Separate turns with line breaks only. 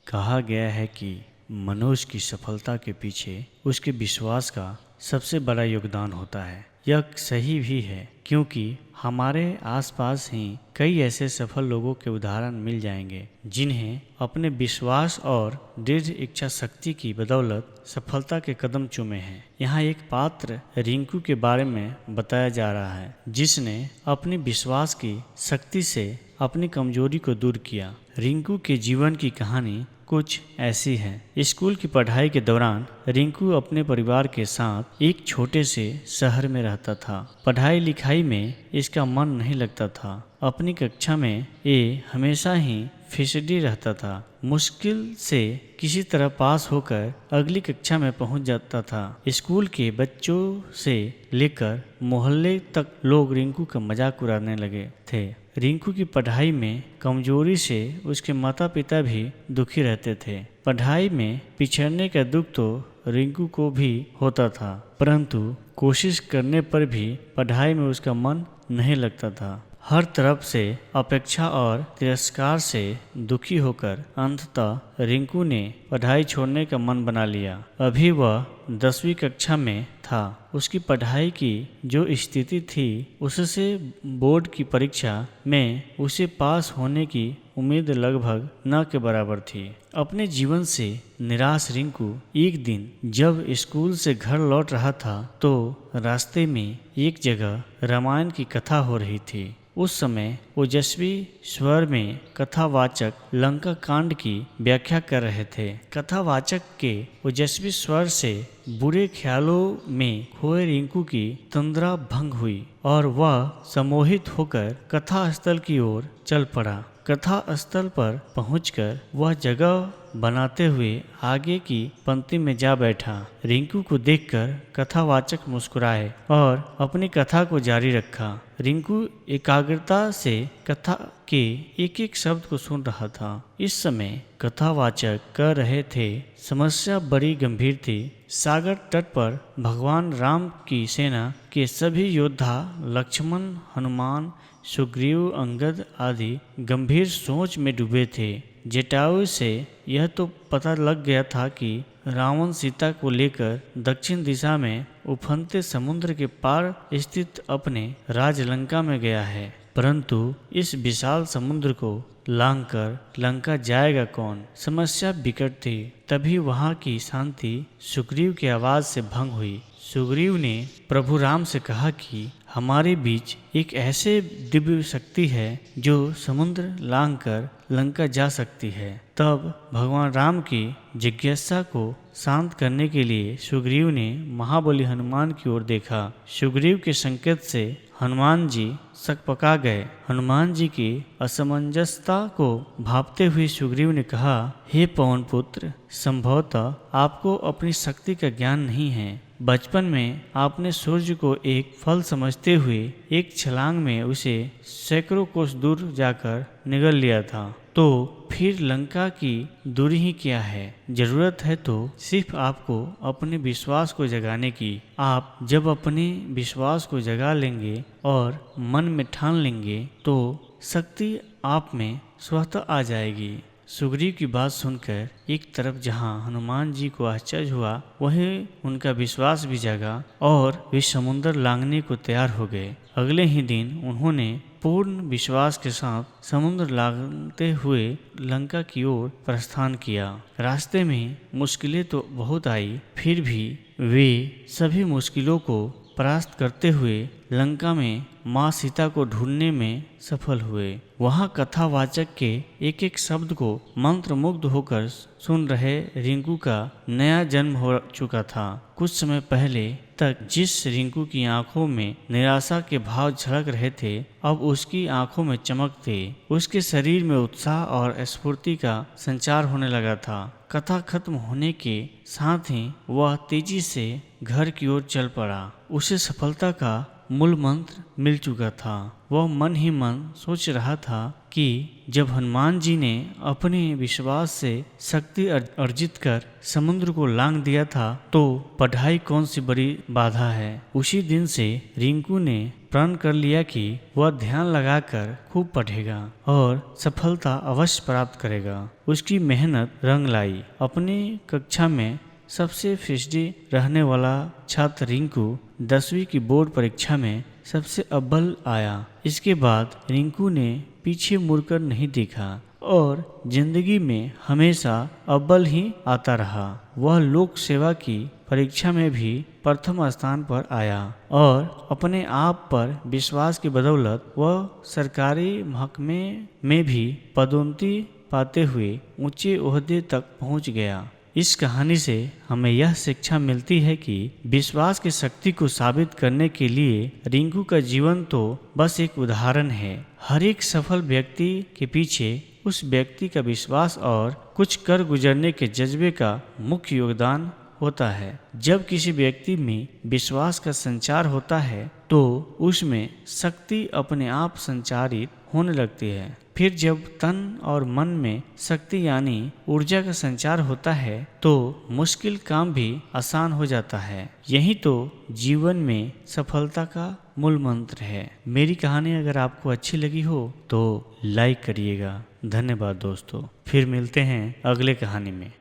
कहा गया है कि मनुष्य की सफलता के पीछे उसके विश्वास का सबसे बड़ा योगदान होता है। यह सही भी है क्योंकि हमारे आसपास ही कई ऐसे सफल लोगों के उदाहरण मिल जाएंगे जिन्हें अपने विश्वास और दृढ़ इच्छा शक्ति की बदौलत सफलता के कदम चूमे हैं। यहाँ एक पात्र रिंकू के बारे में बताया जा रहा है जिसने अपनी विश्वास की शक्ति से अपनी कमजोरी को दूर किया। रिंकू के जीवन की कहानी कुछ ऐसी है। स्कूल की पढ़ाई के दौरान रिंकू अपने परिवार के साथ एक छोटे से शहर में रहता था। पढ़ाई लिखाई में इसका मन नहीं लगता था। अपनी कक्षा में ये हमेशा ही फिसडी रहता था। मुश्किल से किसी तरह पास होकर अगली कक्षा में पहुंच जाता था। स्कूल के बच्चों से लेकर मोहल्ले तक लोग रिंकू का मजाक उड़ाने लगे थे। रिंकू की पढ़ाई में कमजोरी से उसके माता पिता भी दुखी रहते थे। पढ़ाई में पिछड़ने का दुख तो रिंकू को भी होता था, परंतु कोशिश करने पर भी पढ़ाई में उसका मन नहीं लगता था। हर तरफ से अपेक्षा और तिरस्कार से दुखी होकर अंततः रिंकू ने पढ़ाई छोड़ने का मन बना लिया। अभी वह 10वीं कक्षा में था। उसकी पढ़ाई की जो स्थिति थी उससे बोर्ड की परीक्षा में उसे पास होने की उम्मीद लगभग न के बराबर थी। अपने जीवन से निराश रिंकू एक दिन जब स्कूल से घर लौट रहा था तो रास्ते में एक जगह रामायण की कथा हो रही थी। उस समय ओजस्वी स्वर में कथावाचक लंका कांड की व्याख्या कर रहे थे। कथावाचक के ओजस्वी स्वर से बुरे ख्यालों में खोए रिंकू की तंद्रा भंग हुई और वह सम्मोहित होकर कथा स्थल की ओर चल पड़ा। कथा स्थल पर पहुंचकर वह जगह बनाते हुए आगे की पंक्ति में जा बैठा। रिंकू को देखकर कथावाचक मुस्कुराए और अपनी कथा को जारी रखा। रिंकू एकाग्रता से कथा के एक एक शब्द को सुन रहा था। इस समय कथावाचक कह रहे थे, समस्या बड़ी गंभीर थी। सागर तट पर भगवान राम की सेना के सभी योद्धा लक्ष्मण, हनुमान, सुग्रीव, अंगद आदि गंभीर सोच में डूबे थे। जटायु से यह तो पता लग गया था कि रावण सीता को लेकर दक्षिण दिशा में उफनते समुद्र के पार स्थित अपने राज लंका में गया है, परंतु इस विशाल समुद्र को लांघकर लंका जाएगा कौन? समस्या विकट थी। तभी वहां की शांति सुग्रीव की आवाज से भंग हुई। सुग्रीव ने प्रभु राम से कहा कि हमारे बीच एक ऐसे दिव्य शक्ति है जो समुद्र लांघकर लंका जा सकती है। तब भगवान राम की जिज्ञासा को शांत करने के लिए सुग्रीव ने महाबली हनुमान की ओर देखा। सुग्रीव के संकेत से हनुमान जी सकपका गए। हनुमान जी की असमंजसता को भांपते हुए सुग्रीव ने कहा, हे पवन पुत्र, संभवतः आपको अपनी शक्ति का ज्ञान नहीं है। बचपन में आपने सूर्य को एक फल समझते हुए एक छलांग में उसे सैकड़ों कोस दूर जाकर निगल लिया था, तो फिर लंका की दूरी ही क्या है? जरूरत है तो सिर्फ आपको अपने विश्वास को जगाने की। आप जब अपने विश्वास को जगा लेंगे और मन में ठान लेंगे तो शक्ति आप में स्वतः आ जाएगी। सुग्रीव की बात सुनकर एक तरफ जहां हनुमान जी को आश्चर्य हुआ, वहीं उनका विश्वास भी जागा और वे समुद्र लांघने को तैयार हो गए। अगले ही दिन उन्होंने पूर्ण विश्वास के साथ समुद्र लांघते हुए लंका की ओर प्रस्थान किया। रास्ते में मुश्किलें तो बहुत आई, फिर भी वे सभी मुश्किलों को परास्त करते हुए लंका में माँ सीता को ढूंढने में सफल हुए। वहाँ कथावाचक के एक एक शब्द को मंत्र मुग्ध होकर सुन रहे रिंकू का नया जन्म हो चुका था। कुछ समय पहले तक जिस रिंकू की आंखों में निराशा के भाव झलक रहे थे, अब उसकी आंखों में चमक थी। उसके शरीर में उत्साह और स्फूर्ति का संचार होने लगा था। कथा खत्म होने के साथ ही वह तेजी से घर की ओर चल पड़ा। उसे सफलता का मूल मंत्र मिल चुका था। वह मन ही मन सोच रहा था कि जब हनुमान जी ने अपने विश्वास से शक्ति अर्जित कर समुद्र को लांघ दिया था तो पढ़ाई कौन सी बड़ी बाधा है। उसी दिन से रिंकू ने प्रण कर लिया कि वह ध्यान लगाकर खूब पढ़ेगा और सफलता अवश्य प्राप्त करेगा। उसकी मेहनत रंग लाई। अपनी कक्षा में सबसे फीसदी रहने वाला छात्र रिंकू 10वीं की बोर्ड परीक्षा में सबसे अव्वल आया। इसके बाद रिंकू ने पीछे मुड़कर नहीं देखा और जिंदगी में हमेशा अव्वल ही आता रहा। वह लोक सेवा की परीक्षा में भी प्रथम स्थान पर आया और अपने आप पर विश्वास की बदौलत वह सरकारी महकमे में भी पदोन्नति पाते हुए ऊंचे ओहदे तक पहुंच गया। इस कहानी से हमें यह शिक्षा मिलती है कि विश्वास की शक्ति को साबित करने के लिए रिंकू का जीवन तो बस एक उदाहरण है। हर एक सफल व्यक्ति के पीछे उस व्यक्ति का विश्वास और कुछ कर गुजरने के जज्बे का मुख्य योगदान होता है। जब किसी व्यक्ति में विश्वास का संचार होता है तो उसमें शक्ति अपने आप संचारित होने लगती है। फिर जब तन और मन में शक्ति यानी ऊर्जा का संचार होता है तो मुश्किल काम भी आसान हो जाता है। यही तो जीवन में सफलता का मूल मंत्र है। मेरी कहानी अगर आपको अच्छी लगी हो तो लाइक करिएगा। धन्यवाद दोस्तों। फिर मिलते हैं अगले कहानी में।